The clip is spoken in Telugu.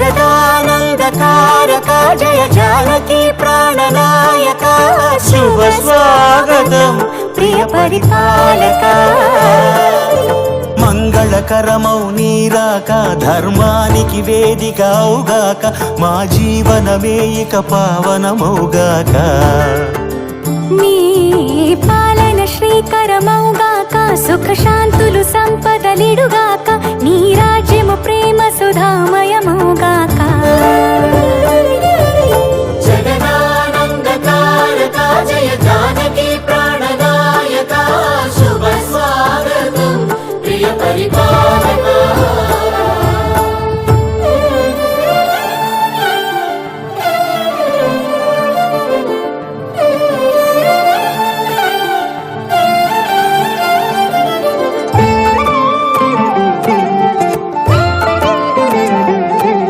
జగదానందకారక జయ జానకి ప్రాణనాయక శుభ స్వాగతం ప్రియ పరిపాలక మంగళకరమౌ నీరాక ధర్మానికి వేదిక అవుగాక మా జీవనమే ఇక పావనమౌగాక నీ పాలన శ్రీకరమౌగాక సుఖ శాంతులు సంపదలిడుగాక నీ రాజ్యము ప్రేమ సుధామయమౌ